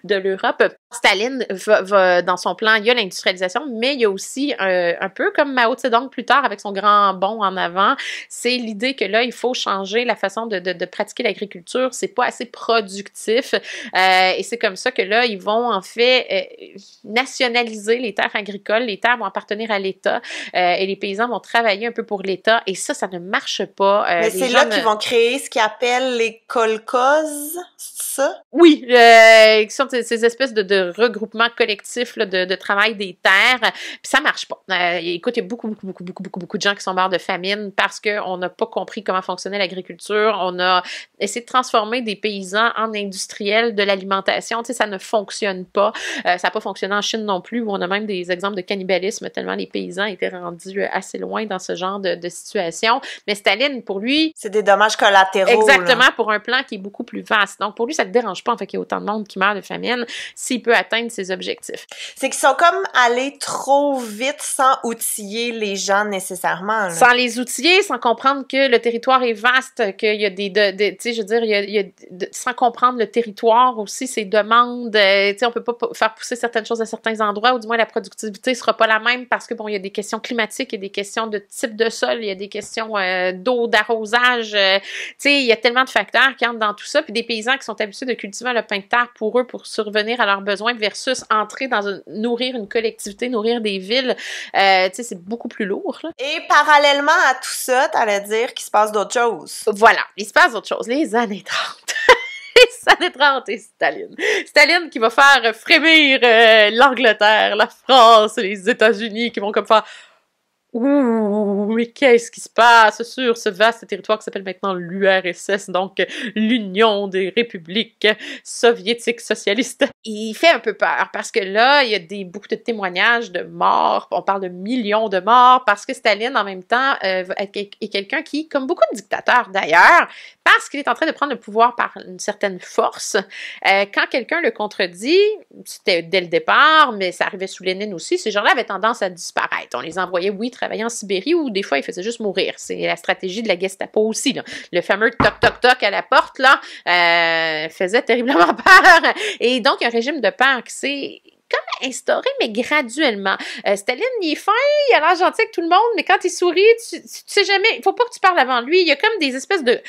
Speaker 2: de l'Europe. Staline va dans son plan, il y a l'industrialisation, mais il y a aussi un peu comme Mao Tse-tung plus tard avec son grand bond en avant, c'est l'idée que là, il faut changer la façon de pratiquer l'agriculture, c'est pas assez productif et c'est comme ça que là, ils vont en fait nationaliser les terres agricoles, les terres vont appartenir à l'État et les paysans vont travailler un peu pour l'État et ça ne marche pas.
Speaker 1: Mais c'est là qu'ils vont créer ce qu'ils appellent les kolkhozes, c'est ça?
Speaker 2: Oui, qui sont ces espèces de regroupements collectifs là, de travail des terres, puis ça marche pas. Écoute, il y a beaucoup de gens qui sont morts de famine parce qu'on n'a pas compris comment fonctionnait l'agriculture. On a essayé de transformer des paysans en industriels de l'alimentation. Tu sais, ça ne fonctionne pas. Ça n'a pas fonctionné en Chine non plus, où on a même des exemples de cannibalisme tellement les paysans étaient rendus assez loin dans ce genre de situation. Mais Staline, pour lui...
Speaker 1: c'est des dommages collatéraux.
Speaker 2: Exactement,
Speaker 1: là.
Speaker 2: Pour un plan qui est beaucoup plus vaste. Donc, pour lui, ça ne le dérange pas, en fait, qu'il y ait autant de monde qui meurt de famine s'il peut atteindre ses objectifs.
Speaker 1: C'est qu'ils sont comme allés trop vite sans outiller les gens nécessairement. Là.
Speaker 2: Sans les outiller, sans comprendre que le territoire est vaste, qu'il y a tu sais, je veux dire, il y a sans comprendre le territoire aussi, ses demandes, tu sais, on peut pas faire pousser certaines choses à certains endroits, ou du moins la productivité sera pas la même parce que, bon, il y a des questions climatiques, il y a des questions de type de sol, il y a des questions d'eau, d'arrosage, tu sais, il y a tellement de facteurs qui entrent dans tout ça, puis des paysans qui sont habitués de cultiver le pain de terre pour eux, pour survenir à leurs besoins, versus entrer dans nourrir une collectivité, nourrir des villes, tu sais, c'est beaucoup plus lourd, là.
Speaker 1: Et parallèlement à tout ça, t'allais dire qu'il se passe d'autres choses.
Speaker 2: Voilà, il se passe d'autres choses. Les années 30. Les années 30 et Staline. Staline qui va faire frémir l'Angleterre, la France, les États-Unis qui vont comme faire ouh, mais qu'est-ce qui se passe sur ce vaste territoire qui s'appelle maintenant l'URSS, donc l'Union des républiques soviétiques socialistes? Il fait un peu peur parce que là, il y a beaucoup de témoignages de morts. On parle de millions de morts parce que Staline, en même temps, est quelqu'un qui, comme beaucoup de dictateurs d'ailleurs, parce qu'il est en train de prendre le pouvoir par une certaine force, quand quelqu'un le contredit, c'était dès le départ, mais ça arrivait sous Lénine aussi, ces gens-là avaient tendance à disparaître. On les envoyait, oui, travailler en Sibérie ou des fois, ils faisaient juste mourir. C'est la stratégie de la Gestapo aussi, là. Le fameux toc-toc-toc à la porte, là, faisait terriblement peur. Et donc, un régime de peur qui s'est comme instauré, mais graduellement. Staline, il est fin, il a l'air gentil avec tout le monde, mais quand il sourit, tu sais jamais, il faut pas que tu parles avant lui. Il y a comme des espèces de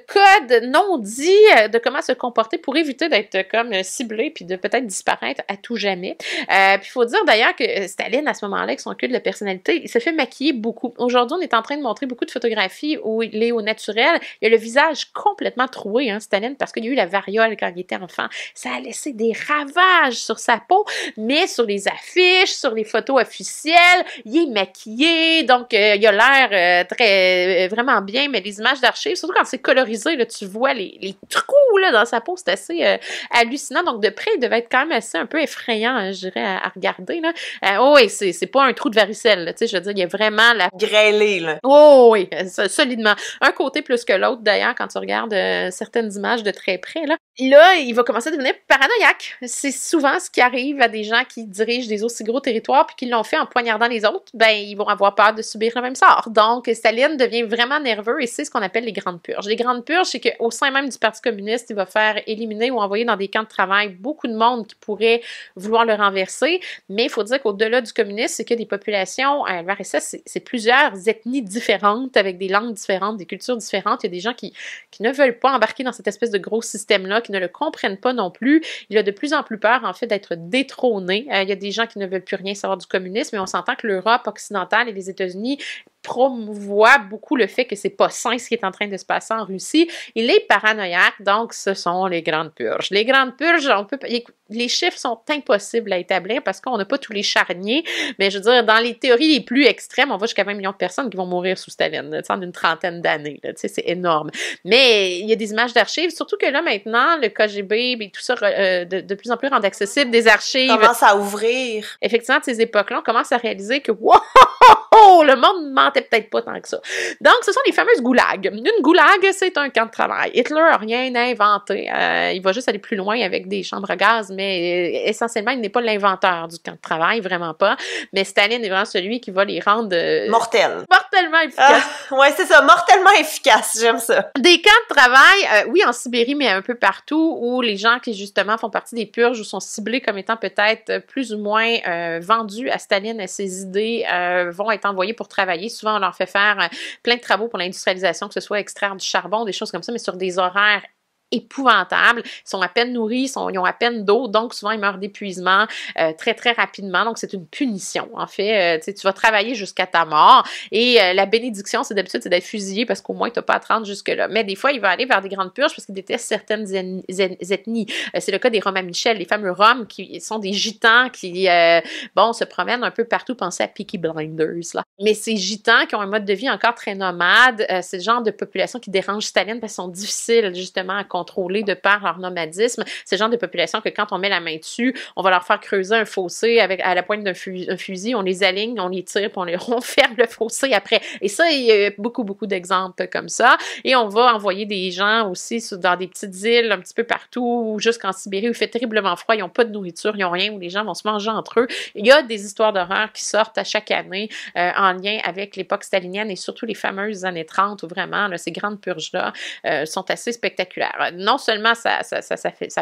Speaker 2: code non dit de comment se comporter pour éviter d'être comme ciblé puis de peut-être disparaître à tout jamais. Puis il faut dire d'ailleurs que Staline, à ce moment-là, avec son culte de personnalité, il se fait maquiller beaucoup. Aujourd'hui, on est en train de montrer beaucoup de photographies où il est au naturel. Il a le visage complètement troué, hein, Staline, parce qu'il y a eu la variole quand il était enfant. Ça a laissé des ravages sur sa peau, mais sur les affiches, sur les photos officielles, il est maquillé, donc il a l'air très vraiment bien, mais les images d'archives, surtout quand c'est colorisé, là, tu vois les trous là, dans sa peau, c'est assez hallucinant. Donc, de près, il devait être quand même assez un peu effrayant, hein, je dirais, à regarder. Là. Oh oui, c'est pas un trou de varicelle. Tu sais, je veux dire, il y a vraiment la...
Speaker 1: Grêlé, là.
Speaker 2: Oh oui, solidement. Un côté plus que l'autre, d'ailleurs, quand tu regardes certaines images de très près. Là, il va commencer à devenir paranoïaque. C'est souvent ce qui arrive à des gens qui dirigent des aussi gros territoires puis qui l'ont fait en poignardant les autres. Ben, ils vont avoir peur de subir le même sort. Donc, Staline devient vraiment nerveux et c'est ce qu'on appelle les grandes purges. Les grandes purges, c'est qu'au sein même du Parti communiste, il va faire éliminer ou envoyer dans des camps de travail beaucoup de monde qui pourrait vouloir le renverser. Mais il faut dire qu'au-delà du communisme, c'est que des populations, l'URSS, c'est plusieurs ethnies différentes, avec des langues différentes, des cultures différentes. Il y a des gens qui ne veulent pas embarquer dans cette espèce de gros système-là, qui ne le comprennent pas non plus. Il a de plus en plus peur, en fait, d'être détrôné. Il y a des gens qui ne veulent plus rien savoir du communisme, mais on s'entend que l'Europe occidentale et les États-Unis promouvoit beaucoup le fait que c'est pas sain ce qui est en train de se passer en Russie. Il est paranoïaque, donc ce sont les grandes purges. Les grandes purges, les chiffres sont impossibles à établir parce qu'on n'a pas tous les charniers, mais je veux dire, dans les théories les plus extrêmes, on va jusqu'à 20 millions de personnes qui vont mourir sous Staline, en une trentaine d'années, c'est énorme. Mais il y a des images d'archives, surtout que là, maintenant, le KGB et tout ça, de plus en plus rendent accessible des archives.
Speaker 1: Commence à ouvrir.
Speaker 2: Effectivement, de ces époques-là, on commence à réaliser que, wow, le monde ne mentait peut-être pas tant que ça. Donc, ce sont les fameuses goulags. Une goulag, c'est un camp de travail. Hitler n'a rien inventé. Il va juste aller plus loin avec des chambres à gaz, mais essentiellement, il n'est pas l'inventeur du camp de travail, vraiment pas. Mais Staline est vraiment celui qui va les rendre...
Speaker 1: mortels.
Speaker 2: Mortellement efficaces.
Speaker 1: Ouais, c'est ça, mortellement efficaces, j'aime ça.
Speaker 2: Des camps de travail, oui, en Sibérie, mais un peu partout, où les gens qui, justement, font partie des purges ou sont ciblés comme étant peut-être plus ou moins vendus à Staline, à ses idées, vont être envoyés pour travailler. Souvent, on leur fait faire plein de travaux pour l'industrialisation, que ce soit extraire du charbon, des choses comme ça, mais sur des horaires épouvantables. Ils sont à peine nourris, ils ont à peine d'eau, donc souvent ils meurent d'épuisement très très rapidement. Donc c'est une punition. En fait, tu vas travailler jusqu'à ta mort et la bénédiction, c'est d'habitude c'est d'être fusillé parce qu'au moins tu n'as pas à te rendre jusque-là. Mais des fois, il va aller vers des grandes purges parce qu'il déteste certaines ethnies. C'est le cas des Roms à Michel, les fameux Roms qui sont des gitans qui se promènent un peu partout. Pensez à Peaky Blinders, là. Mais ces gitans qui ont un mode de vie encore très nomade, c'est le genre de population qui dérange Staline parce qu'ils sont difficiles justement à contrôler de par leur nomadisme. C'est le genre de population que quand on met la main dessus, on va leur faire creuser un fossé à la pointe d'un fusil, on les aligne, on les tire, puis on ferme le fossé après. Et ça, il y a beaucoup d'exemples comme ça. Et on va envoyer des gens aussi dans des petites îles un petit peu partout, jusqu'en Sibérie où il fait terriblement froid, ils n'ont pas de nourriture, ils n'ont rien, où les gens vont se manger entre eux. Il y a des histoires d'horreur qui sortent à chaque année en lien avec l'époque stalinienne et surtout les fameuses années 30 où vraiment là, ces grandes purges-là sont assez spectaculaires. Non seulement ça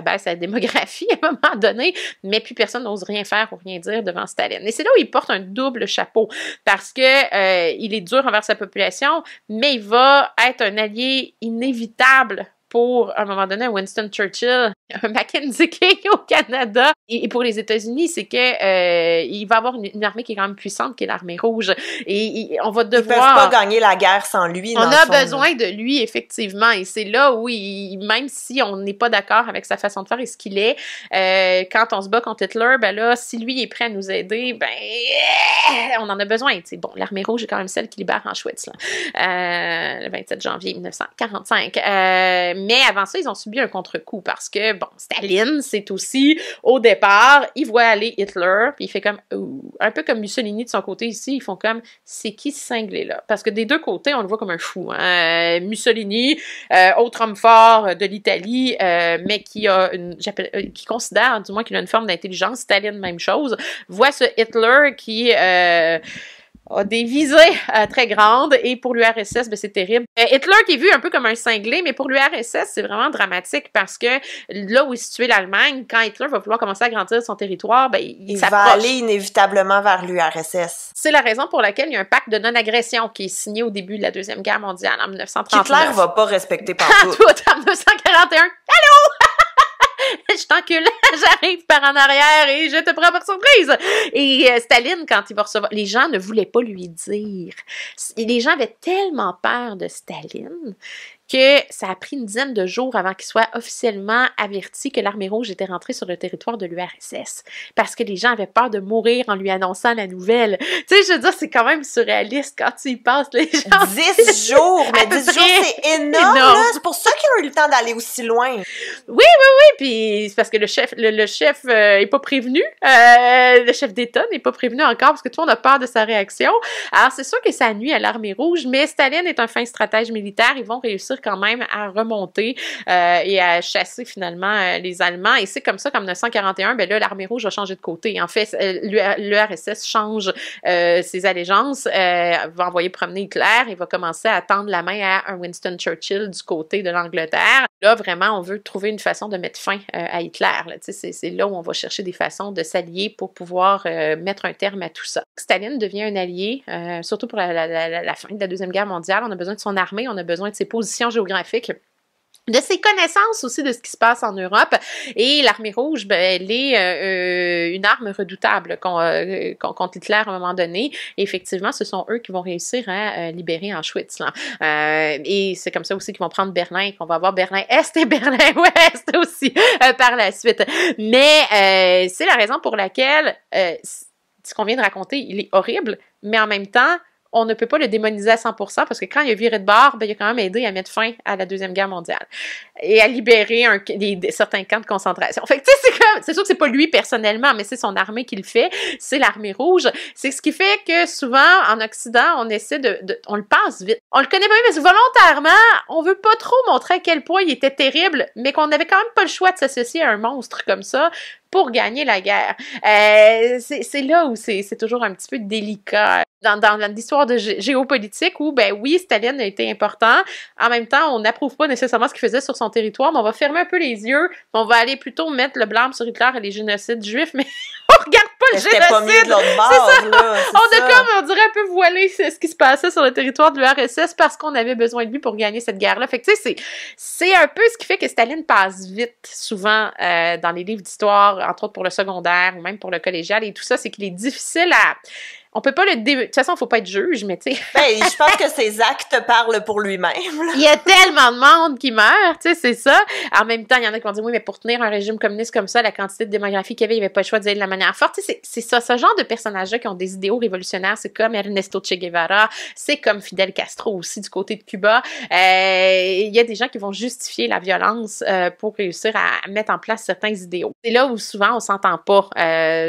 Speaker 2: baisse la démographie à un moment donné, mais plus personne n'ose rien faire ou rien dire devant Staline. Et c'est là où il porte un double chapeau parce que il est dur envers sa population, mais il va être un allié inévitable pour, à un moment donné, un Winston Churchill, un Mackenzie King au Canada. Et pour les États-Unis, c'est que il va avoir une armée qui est quand même puissante, qui est l'armée rouge. Et on va devoir...
Speaker 1: Ils peuvent pas gagner la guerre sans lui.
Speaker 2: On a besoin de lui, effectivement. Et c'est là où, même si on n'est pas d'accord avec sa façon de faire et ce qu'il est, quand on se bat contre Hitler, ben là, si lui est prêt à nous aider, ben, on en a besoin. T'sais. Bon, l'armée rouge est quand même celle qui libère Auschwitz, là, le 27 janvier 1945. Mais avant ça, ils ont subi un contre-coup parce que, bon, Staline, c'est aussi, au départ, il voit aller Hitler, puis il fait comme, un peu comme Mussolini de son côté ici, ils font comme, c'est qui ce cinglé-là? Parce que des deux côtés, on le voit comme un fou. Hein? Mussolini, autre homme fort de l'Italie, mais qui a qui considère, du moins qu'il a une forme d'intelligence. Staline, même chose. Voit ce Hitler qui a des visées très grandes, et pour l'URSS, ben, c'est terrible. Hitler qui est vu un peu comme un cinglé, mais pour l'URSS, c'est vraiment dramatique parce que là où est située l'Allemagne, quand Hitler va vouloir commencer à grandir son territoire, ben, il
Speaker 1: va aller inévitablement vers l'URSS.
Speaker 2: C'est la raison pour laquelle il y a un pacte de non-agression qui est signé au début de la Deuxième Guerre mondiale en 1939.
Speaker 1: Hitler va pas respecter partout.
Speaker 2: En 1941. Allô? Je t'encule, j'arrive par en arrière et je te prends par surprise. Et Staline, quand il va recevoir... Les gens ne voulaient pas lui dire. Les gens avaient tellement peur de Staline que ça a pris une dizaine de jours avant qu'il soit officiellement averti que l'armée rouge était rentrée sur le territoire de l'URSS. Parce que les gens avaient peur de mourir en lui annonçant la nouvelle. Tu sais, je veux dire, c'est quand même surréaliste quand tu y passes, les gens.
Speaker 1: 10 jours! Mais 10 jours, c'est énorme, là! C'est pour ça qu'ils ont eu le temps d'aller aussi loin.
Speaker 2: Oui, puis c'est parce que le chef est pas prévenu. Le chef d'État n'est pas prévenu encore parce que tout le monde a peur de sa réaction. Alors, c'est sûr que ça nuit à l'armée rouge, mais Staline est un fin stratège militaire. Ils vont réussir quand même à remonter et à chasser finalement les Allemands. Et c'est comme ça qu'en 1941, ben là, l'armée rouge va changer de côté. En fait, l'URSS change ses allégeances, va envoyer promener Hitler et va commencer à tendre la main à un Winston Churchill du côté de l'Angleterre. Là, vraiment, on veut trouver une façon de mettre fin à Hitler. C'est là où on va chercher des façons de s'allier pour pouvoir mettre un terme à tout ça. Staline devient un allié, surtout pour la fin de la Deuxième Guerre mondiale. On a besoin de son armée, on a besoin de ses positions géographiques, de ses connaissances aussi de ce qui se passe en Europe. Et l'armée rouge, ben, elle est une arme redoutable contre Hitler à un moment donné. Et effectivement, ce sont eux qui vont réussir à libérer Auschwitz. Là. Et c'est comme ça aussi qu'ils vont prendre Berlin, qu'on va avoir Berlin-Est et Berlin-Ouest aussi par la suite. Mais c'est la raison pour laquelle ce qu'on vient de raconter, il est horrible, mais en même temps, on ne peut pas le démoniser à 100% parce que quand il a viré de bord, ben, il a quand même aidé à mettre fin à la Deuxième Guerre mondiale et à libérer certains camps de concentration. Fait que, tu sais, c'est sûr que c'est pas lui personnellement, mais c'est son armée qui le fait, c'est l'armée rouge. C'est ce qui fait que souvent, en Occident, on essaie on le passe vite. On le connaît pas bien, mais volontairement, on veut pas trop montrer à quel point il était terrible, mais qu'on avait quand même pas le choix de s'associer à un monstre comme ça pour gagner la guerre. C'est là où c'est toujours un petit peu délicat. Dans l'histoire de géopolitique où, ben oui, Staline a été important. En même temps, on n'approuve pas nécessairement ce qu'il faisait sur son territoire, mais on va fermer un peu les yeux. On va aller plutôt mettre le blâme sur Hitler et les génocides juifs, mais on regarde pas le génocide.
Speaker 1: Pas mieux de l'autre bord, là.
Speaker 2: On dirait un peu voilé ce qui se passait sur le territoire de l'URSS parce qu'on avait besoin de lui pour gagner cette guerre-là. Fait que, tu sais, c'est un peu ce qui fait que Staline passe vite, souvent, dans les livres d'histoire, entre autres pour le secondaire ou même pour le collégial et tout ça, c'est qu'il est difficile à... On peut pas de toute façon, faut pas être juge, mais tu sais.
Speaker 1: Ben, je pense que ses actes parlent pour lui-même.
Speaker 2: Il y a tellement de monde qui meurt, tu sais, c'est ça. En même temps, il y en a qui vont dire, oui, mais pour tenir un régime communiste comme ça, la quantité de démographie qu'il y avait, il n'y avait pas le choix de dire de la manière forte. Tu sais, c'est ça, ce genre de personnages-là qui ont des idéaux révolutionnaires. C'est comme Ernesto Che Guevara, c'est comme Fidel Castro aussi du côté de Cuba. Il y a des gens qui vont justifier la violence pour réussir à mettre en place certains idéaux. C'est là où souvent on s'entend pas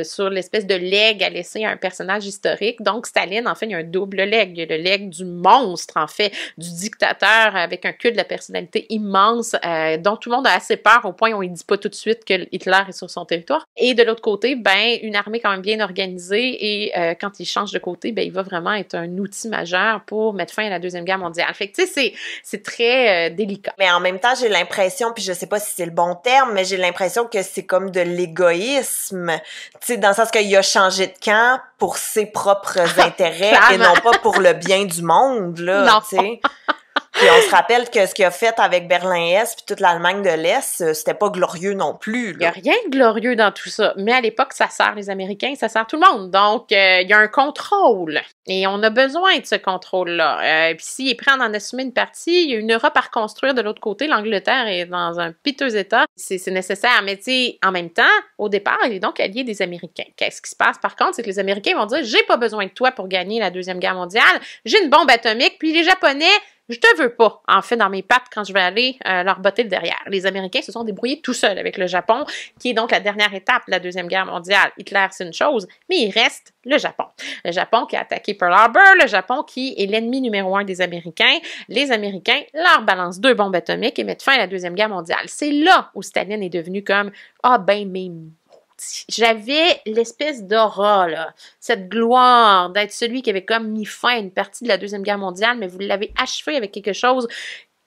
Speaker 2: sur l'espèce de legs à laisser à un personnage historique. Donc, Staline, en fait, il y a un double legs. Il y a le legs du monstre, en fait, du dictateur avec un culte de la personnalité immense, dont tout le monde a assez peur au point où il ne dit pas tout de suite que Hitler est sur son territoire. Et de l'autre côté, ben, une armée quand même bien organisée et quand il change de côté, ben, il va vraiment être un outil majeur pour mettre fin à la Deuxième Guerre mondiale. Fait que, tu sais, c'est très délicat.
Speaker 1: Mais en même temps, j'ai l'impression, puis je sais pas si c'est le bon terme, mais j'ai l'impression que c'est comme de l'égoïsme. Tu sais, dans le sens qu'il a changé de camp pour ses propres intérêts et non pas pour le bien du monde, là, tu sais. Puis on se rappelle que ce qu'il a fait avec Berlin-Est puis toute l'Allemagne de l'Est, c'était pas glorieux non plus.
Speaker 2: Il n'y a rien de glorieux dans tout ça. Mais à l'époque, ça sert les Américains, ça sert tout le monde. Donc, il y a un contrôle. Et on a besoin de ce contrôle-là. Puis s'il est prêt à en assumer une partie, il y a une Europe à reconstruire de l'autre côté. L'Angleterre est dans un piteux état. C'est nécessaire. Mais tu sais, en même temps, au départ, il est donc allié des Américains. Qu'est-ce qui se passe, par contre, c'est que les Américains vont dire « J'ai pas besoin de toi pour gagner la Deuxième Guerre mondiale. J'ai une bombe atomique. » Puis les Japonais, je te veux pas, en fait, dans mes pattes quand je vais aller leur botter le derrière. Les Américains se sont débrouillés tout seuls avec le Japon, qui est donc la dernière étape de la Deuxième Guerre mondiale. Hitler, c'est une chose, mais il reste le Japon. Le Japon qui a attaqué Pearl Harbor, le Japon qui est l'ennemi numéro 1 des Américains. Les Américains leur balancent 2 bombes atomiques et mettent fin à la Deuxième Guerre mondiale. C'est là où Staline est devenu comme « Ah ben, mais... » J'avais l'espèce d'aura, là, cette gloire d'être celui qui avait comme mis fin à une partie de la Deuxième Guerre mondiale, mais vous l'avez achevé avec quelque chose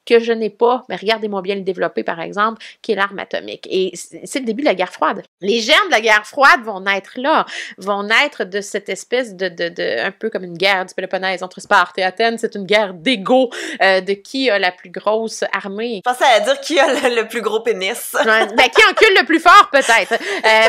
Speaker 2: que je n'ai pas, mais regardez-moi bien le développer, par exemple, qui est l'arme atomique. Et c'est le début de la guerre froide. Les germes de la guerre froide vont naître là, vont naître de cette espèce un peu comme une guerre du Péloponnèse entre Sparte et Athènes. C'est une guerre d'ego, de qui a la plus grosse armée.
Speaker 1: Je pensais à dire qui a le plus gros pénis.
Speaker 2: Ben, qui encule le plus fort, peut-être,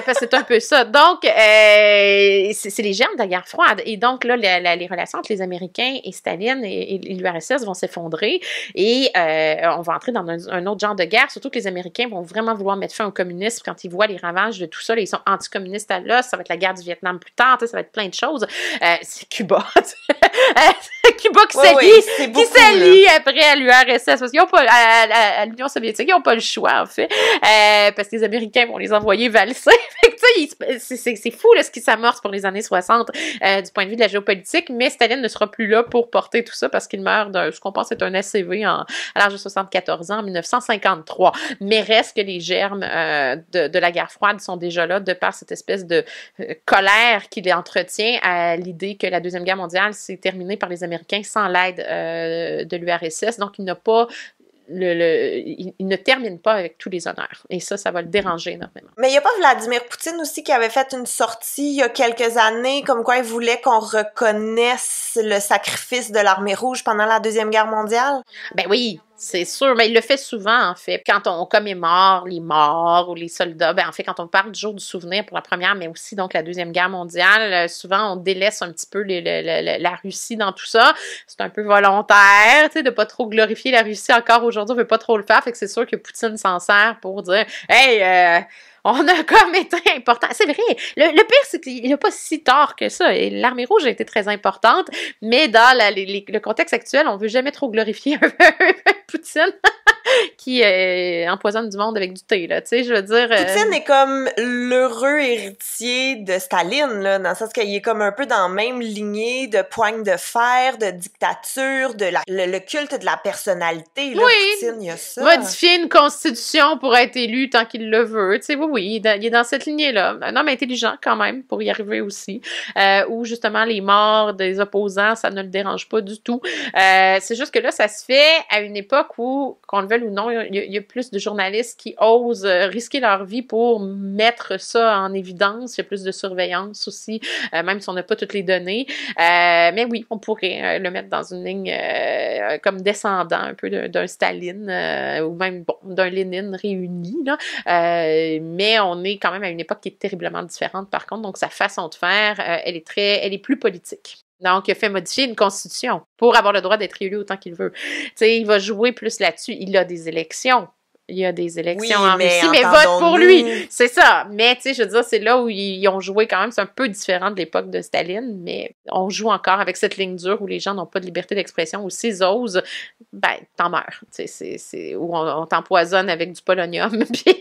Speaker 2: parce que c'est un peu ça. Donc, c'est les germes de la guerre froide. Et donc, là, les relations entre les Américains et Staline et l'URSS vont s'effondrer. Et on va entrer dans un autre genre de guerre, surtout que les Américains vont vraiment vouloir mettre fin au communisme quand ils voient les ravages de tout ça. Là, ils sont anticommunistes à l'os, ça va être la guerre du Vietnam plus tard, ça va être plein de choses. C'est Cuba. Cuba qui s'allie après à l'URSS, parce qu'ils n'ont pas, à l'Union soviétique, ils n'ont pas le choix, en fait, parce que les Américains vont les envoyer valser. C'est fou là, ce qui s'amorce pour les années 60 du point de vue de la géopolitique, mais Staline ne sera plus là pour porter tout ça parce qu'il meurt de ce qu'on pense être un ACV à l'âge de 74 ans en 1953. Mais reste que les germes de la guerre froide sont déjà là de par cette espèce de colère qu'il entretient à l'idée que la Deuxième Guerre mondiale s'est terminée par les Américains sans l'aide de l'URSS. Donc, il n'a pas il ne termine pas avec tous les honneurs. Et ça va le déranger énormément.
Speaker 1: Mais il n'y a pas Vladimir Poutine aussi qui avait fait une sortie il y a quelques années comme quoi il voulait qu'on reconnaisse le sacrifice de l'Armée rouge pendant la Deuxième Guerre mondiale?
Speaker 2: Ben oui, c'est sûr, mais il le fait souvent, en fait. Quand on commémore les morts ou les soldats, ben en fait, quand on parle du jour du souvenir pour la première, mais aussi donc la Deuxième Guerre mondiale, souvent on délaisse un petit peu la Russie dans tout ça. C'est un peu volontaire, tu sais, de pas trop glorifier la Russie encore aujourd'hui, on veut pas trop le faire, fait que c'est sûr que Poutine s'en sert pour dire « Hey, on a comme été important. » C'est vrai. Le pire, c'est qu'il n'a pas si tort que ça. L'Armée rouge a été très importante, mais dans le contexte actuel, on veut jamais trop glorifier Poutine qui empoisonne du monde avec du thé, là. Tu sais, je veux dire...
Speaker 1: Poutine est comme l'heureux héritier de Staline, là, dans le sens qu'il est comme un peu dans la même lignée de poigne de fer, de dictature, de le culte de la personnalité, là.
Speaker 2: Oui,
Speaker 1: Poutine, il y a ça.
Speaker 2: Modifier une constitution pour être élu tant qu'il le veut. Tu sais, oui, il est dans cette lignée-là. Un homme intelligent, quand même, pour y arriver aussi. Où, justement, les morts des opposants, ça ne le dérange pas du tout. C'est juste que là, ça se fait à une époque où, qu'on le veuille ou non, il y a plus de journalistes qui osent risquer leur vie pour mettre ça en évidence. Il y a plus de surveillance aussi, même si on n'a pas toutes les données. Mais oui, on pourrait le mettre dans une ligne comme descendant un peu d'un Staline ou même d'un Lénine réuni, là. Mais on est quand même à une époque qui est terriblement différente par contre, donc sa façon de faire, elle est plus politique. Donc, il a fait modifier une constitution pour avoir le droit d'être élu autant qu'il veut. Tu sais, il va jouer plus là-dessus. Il a des élections. Il y a des élections en Russie, mais vote pour lui. C'est ça. Mais, tu sais, je veux dire, c'est là où ils ont joué quand même. C'est un peu différent de l'époque de Staline, mais on joue encore avec cette ligne dure où les gens n'ont pas de liberté d'expression, où s'ils osent, ben, t'en meurs. Tu sais, c'est où on t'empoisonne avec du polonium, puis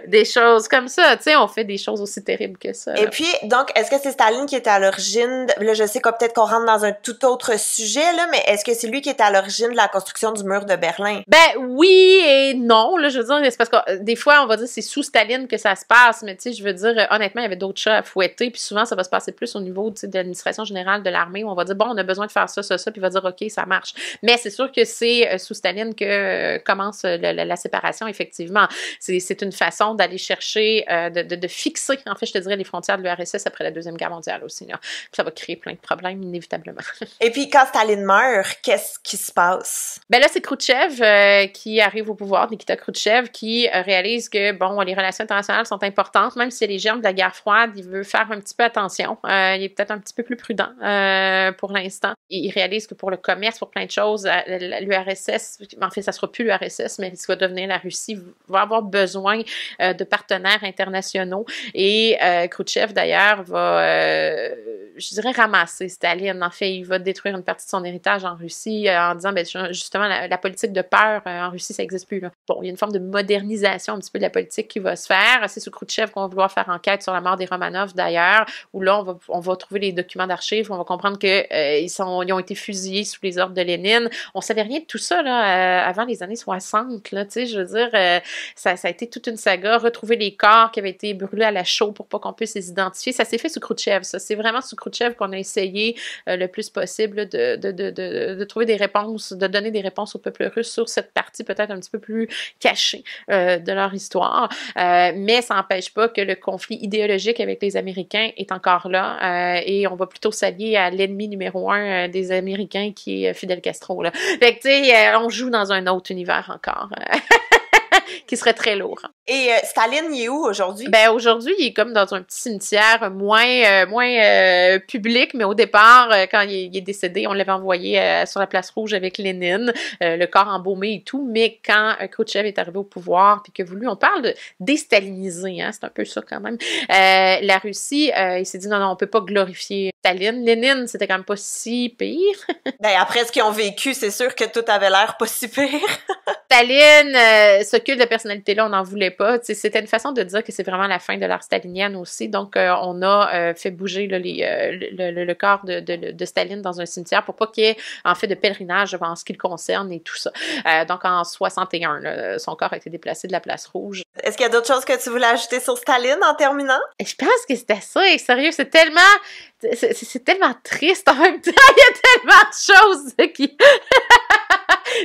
Speaker 2: des choses comme ça. Tu sais, on fait des choses aussi terribles que ça.
Speaker 1: Et puis, donc, est-ce que c'est Staline qui était à l'origine, là, je sais que peut-être qu'on rentre dans un tout autre sujet, là, mais est-ce que c'est lui qui était à l'origine de la construction du mur de Berlin?
Speaker 2: Ben, oui et non. non, là, je veux dire, c'est parce que des fois, on va dire c'est sous Staline que ça se passe, mais tu sais, je veux dire, honnêtement, il y avait d'autres chats à fouetter, puis souvent, ça va se passer plus au niveau, tu sais, de l'administration générale de l'armée, où on va dire, bon, on a besoin de faire ça, puis il va dire, OK, ça marche. Mais c'est sûr que c'est sous Staline que commence la séparation, effectivement. C'est une façon d'aller chercher, de fixer, en fait, je te dirais, les frontières de l'URSS après la Deuxième Guerre mondiale aussi, là. Puis ça va créer plein de problèmes, inévitablement.
Speaker 1: Et puis, quand Staline meurt, qu'est-ce qui se passe?
Speaker 2: Ben là, c'est Khrouchtchev qui arrive au pouvoir, Nikita Khrouchtchev, qui réalise que, bon, les relations internationales sont importantes, même si les germes de la guerre froide, il veut faire un petit peu attention. Il est peut-être un petit peu plus prudent pour l'instant. Il réalise que pour le commerce, pour plein de choses, l'URSS, en fait, ça sera plus l'URSS, mais ce va devenir la Russie, va avoir besoin de partenaires internationaux. Et Khrouchtchev, d'ailleurs, va, je dirais, ramasser Staline. En fait, il va détruire une partie de son héritage en Russie en disant, ben, justement, la politique de peur en Russie, ça n'existe plus, là. Bon, il y a une forme de modernisation un petit peu de la politique qui va se faire. C'est sous Khrouchtchev qu'on va vouloir faire enquête sur la mort des Romanov, d'ailleurs, où là, on va trouver les documents d'archives, on va comprendre que ils ont été fusillés sous les ordres de Lénine. On savait rien de tout ça, là, avant les années 60, là, tu sais, je veux dire, ça a été toute une saga, retrouver les corps qui avaient été brûlés à la chaux pour pas qu'on puisse les identifier. Ça s'est fait sous Khrouchtchev, ça. C'est vraiment sous Khrouchtchev qu'on a essayé le plus possible de trouver des réponses, de donner des réponses au peuple russe sur cette partie peut-être un petit peu plus cachée de leur histoire. Mais ça n'empêche pas que le conflit idéologique avec les Américains est encore là et on va plutôt s'allier à l'ennemi numéro un des Américains qui est Fidel Castro, là. Fait que, tu sais, on joue dans un autre univers encore. Qui serait très lourd.
Speaker 1: Et Staline, il est où aujourd'hui?
Speaker 2: Ben aujourd'hui, il est comme dans un petit cimetière moins public, mais au départ, quand il est décédé, on l'avait envoyé sur la place rouge avec Lénine, le corps embaumé et tout, mais quand Khrouchtchev est arrivé au pouvoir, puis que voulu, on parle de déstaliniser, hein, c'est un peu ça quand même, la Russie, il s'est dit non, on peut pas glorifier Staline. Lénine, c'était quand même pas si pire.
Speaker 1: Ben après ce qu'ils ont vécu, c'est sûr que tout avait l'air pas si pire.
Speaker 2: Staline, ce culte de personnalité-là, on n'en voulait pas. T'sais, c'était une façon de dire que c'est vraiment la fin de l'ère stalinienne aussi. Donc, on a fait bouger là, le corps de Staline dans un cimetière pour pas qu'il y ait en fait de pèlerinage en ce qui le concerne et tout ça. Donc, en 61, là, son corps a été déplacé de la place rouge.
Speaker 1: Est-ce qu'il y a d'autres choses que tu voulais ajouter sur Staline en terminant?
Speaker 2: Je pense que c'était ça. Et sérieux, c'est tellement triste en même temps. Il y a tellement de choses qui...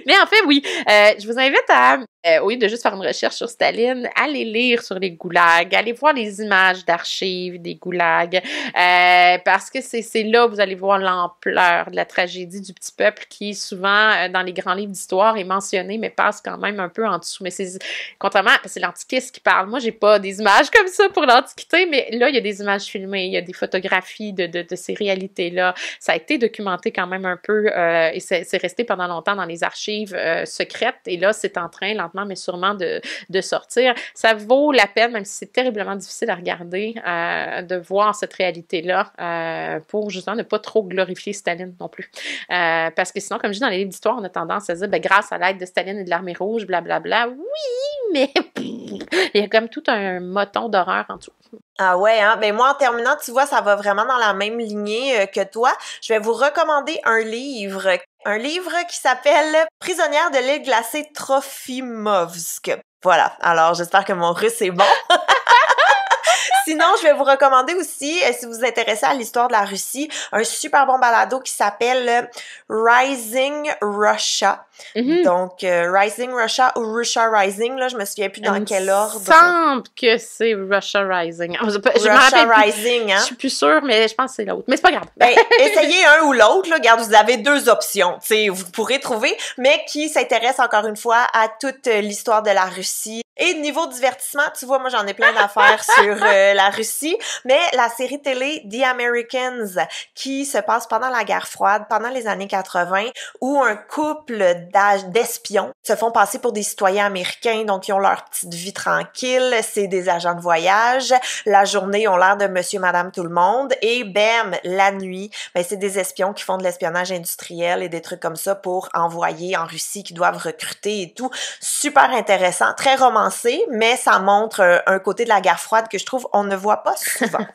Speaker 2: Mais en fait, oui, je vous invite à, au lieu de juste faire une recherche sur Staline, allez lire sur les goulags, allez voir les images d'archives des goulags, parce que c'est là où vous allez voir l'ampleur de la tragédie du petit peuple qui, souvent, dans les grands livres d'histoire, est mentionné, mais passe quand même un peu en dessous. Mais c'est, contrairement, c'est l'Antiquiste qui parle. Moi, j'ai pas des images comme ça pour l'Antiquité, mais là, il y a des images filmées, il y a des photographies de ces réalités-là. Ça a été documenté quand même un peu, et c'est resté pendant longtemps dans les archives secrètes, et là, c'est en train, lentement mais sûrement, de sortir. Ça vaut la peine, même si c'est terriblement difficile à regarder, de voir cette réalité-là pour justement ne pas trop glorifier Staline non plus. Parce que sinon, comme je dis dans les livres d'histoire, on a tendance à se dire, ben, grâce à l'aide de Staline et de l'armée rouge, blablabla, oui, mais il y a comme tout un moton d'horreur en dessous.
Speaker 1: Ah ouais, hein? Ben moi, en terminant, tu vois, ça va vraiment dans la même lignée que toi. Je vais vous recommander un livre qui s'appelle Prisonnière de l'île glacée Trofimovsk. Voilà. Alors, j'espère que mon russe est bon. Sinon, je vais vous recommander aussi, si vous vous intéressez à l'histoire de la Russie, un super bon balado qui s'appelle Rising Russia. Mm-hmm. Donc, Rising Russia ou Russia Rising, là, je me souviens plus dans quel ordre.
Speaker 2: Il me semble que c'est Russia Rising.
Speaker 1: Russia Rising, hein?
Speaker 2: Je suis plus sûre, mais je pense que c'est l'autre. Mais c'est pas grave.
Speaker 1: Ben, essayez un ou l'autre, là. Regarde, vous avez deux options, tu sais, vous pourrez trouver, mais qui s'intéresse encore une fois à toute l'histoire de la Russie. Et niveau divertissement, tu vois, moi, j'en ai plein d'affaires sur la Russie, mais la série télé The Americans, qui se passe pendant la guerre froide, pendant les années 80, où un couple d'espions se font passer pour des citoyens américains, donc ils ont leur petite vie tranquille, c'est des agents de voyage, la journée, ils ont l'air de monsieur, madame, tout le monde, et bam, la nuit, ben, c'est des espions qui font de l'espionnage industriel et des trucs comme ça pour envoyer en Russie, qui doivent recruter et tout. Super intéressant, très romantique, nuancé, mais ça montre un côté de la guerre froide que je trouve on ne voit pas souvent.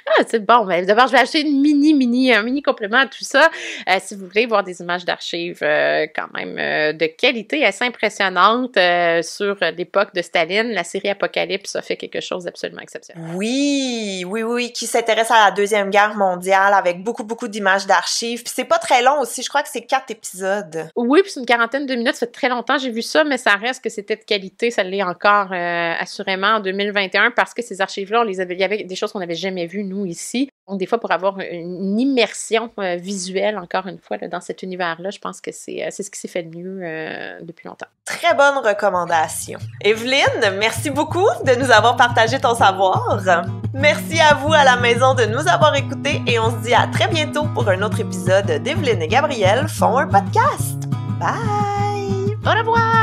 Speaker 2: Ah, c'est bon. Mais d'abord, je vais acheter un mini complément à tout ça. Si vous voulez voir des images d'archives quand même de qualité assez impressionnante sur l'époque de Staline, la série Apocalypse a fait quelque chose d'absolument exceptionnel.
Speaker 1: Oui, qui s'intéresse à la Deuxième Guerre mondiale avec beaucoup d'images d'archives. Puis c'est pas très long aussi, je crois que c'est 4 épisodes.
Speaker 2: Oui, puis c'est une quarantaine de minutes, ça fait très longtemps que j'ai vu ça, mais ça reste que c'était de qualité, ça l'est encore assurément en 2021 parce que ces archives-là, il y avait des choses qu'on n'avait jamais vues, nous, ici. Donc, des fois, pour avoir une immersion visuelle, encore une fois, là, dans cet univers-là, je pense que c'est ce qui s'est fait de mieux depuis longtemps.
Speaker 1: Très bonne recommandation. Evelyne, merci beaucoup de nous avoir partagé ton savoir. Merci à vous à la maison de nous avoir écoutés et on se dit à très bientôt pour un autre épisode d'Evelyne et Gabriel font un podcast. Bye!
Speaker 2: Au revoir!